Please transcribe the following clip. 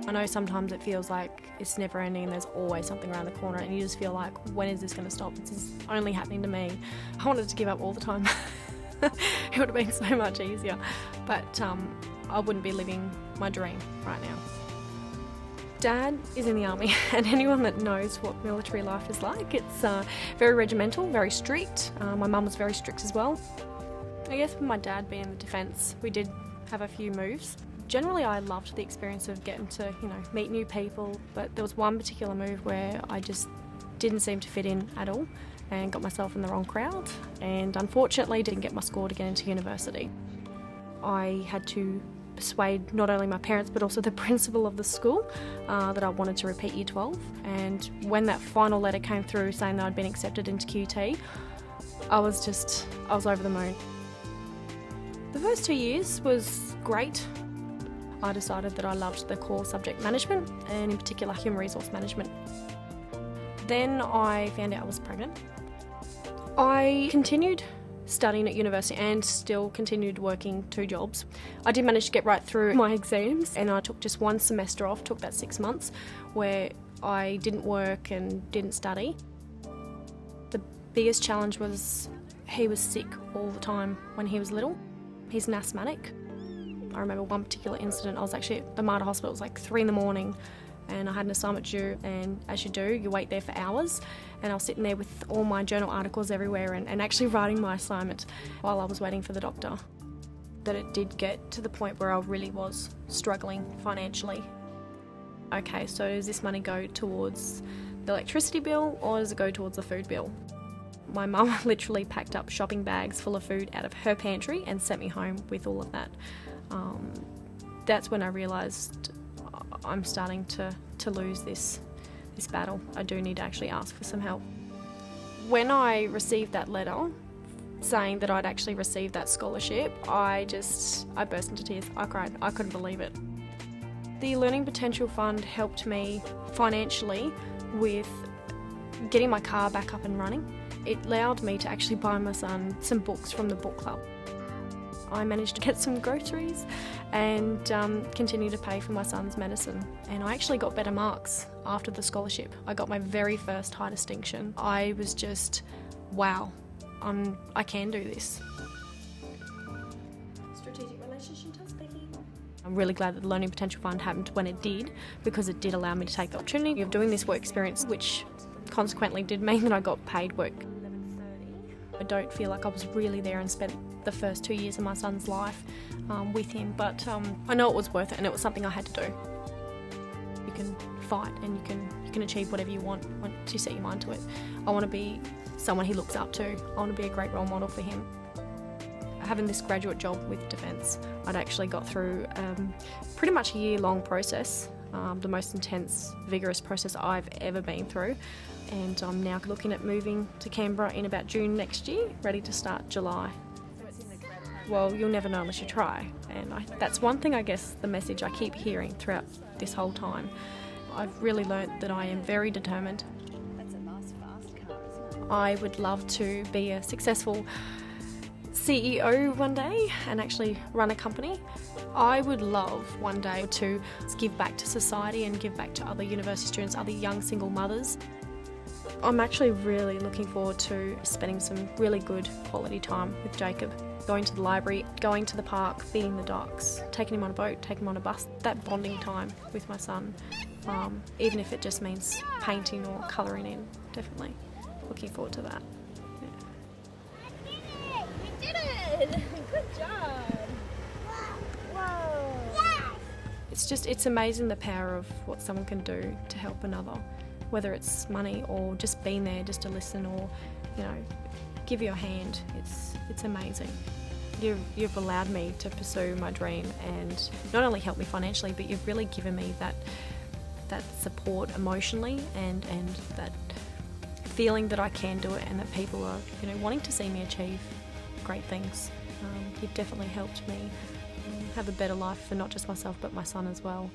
I know sometimes it feels like it's never ending and there's always something around the corner and you just feel like, when is this going to stop? This is only happening to me. I wanted to give up all the time. It would have been so much easier. But I wouldn't be living my dream right now. Dad is in the army, and anyone that knows what military life is like, it's very regimental, very strict. My mum was very strict as well. I guess with my dad being in the defence, we did have a few moves. Generally, I loved the experience of getting to, meet new people, but there was one particular move where I just didn't seem to fit in at all and got myself in the wrong crowd, and unfortunately didn't get my score to get into university. I had to persuade not only my parents but also the principal of the school that I wanted to repeat Year 12, and when that final letter came through saying that I'd been accepted into QT, I was over the moon. The first 2 years was great. I decided that I loved the core subject management, and in particular human resource management. Then I found out I was pregnant. I continued studying at university and still continued working 2 jobs. I did manage to get right through my exams, and I took just 1 semester off, took that 6 months, where I didn't work and didn't study. The biggest challenge was he was sick all the time when he was little. He's an asthmatic. I remember one particular incident, I was actually at the Mater Hospital, it was like 3 in the morning, and I had an assignment due, and as you do, you wait there for hours, and I was sitting there with all my journal articles everywhere and actually writing my assignment while I was waiting for the doctor. That it did get to the point where I really was struggling financially. Okay, so does this money go towards the electricity bill or does it go towards the food bill? My mum literally packed up shopping bags full of food out of her pantry and sent me home with all of that. That's when I realised I'm starting to lose this battle. I do need to actually ask for some help. When I received that letter saying that I'd actually received that scholarship, I burst into tears. I cried. I couldn't believe it. The Learning Potential Fund helped me financially with getting my car back up and running. It allowed me to actually buy my son some books from the book club. I managed to get some groceries and continue to pay for my son's medicine. And I actually got better marks after the scholarship. I got my very first high distinction. I was just, wow, I can do this. Strategic relationship, speaking. I'm really glad that the Learning Potential Fund happened when it did, because it did allow me to take the opportunity of doing this work experience, which consequently did mean that I got paid work. I don't feel like I was really there and spent the first 2 years of my son's life with him, but I know it was worth it, and it was something I had to do. You can fight and you can achieve whatever you want once you set your mind to it. I want to be someone he looks up to. I want to be a great role model for him. Having this graduate job with Defence, I'd actually got through pretty much a year-long process, the most intense, vigorous process I've ever been through. And I'm now looking at moving to Canberra in about June next year, ready to start July. Well, you'll never know unless you try, and that's one thing, I guess, the message I keep hearing throughout this whole time. I've really learnt that I am very determined. That's a nice fast car, isn't it? I would love to be a successful CEO one day and actually run a company. I would love one day to give back to society and give back to other university students, other young single mothers. I'm actually really looking forward to spending some really good quality time with Jacob. Going to the library, going to the park, feeding the ducks, taking him on a boat, taking him on a bus. That bonding time with my son, even if it just means painting or colouring in, definitely looking forward to that. Yeah. We did it! Good job! Whoa! Yeah. It's amazing the power of what someone can do to help another, whether it's money or just being there just to listen or, give you a hand. It's amazing. You've allowed me to pursue my dream and not only help me financially, but you've really given me that support emotionally and that feeling that I can do it and that people are wanting to see me achieve great things. You've definitely helped me have a better life for not just myself but my son as well.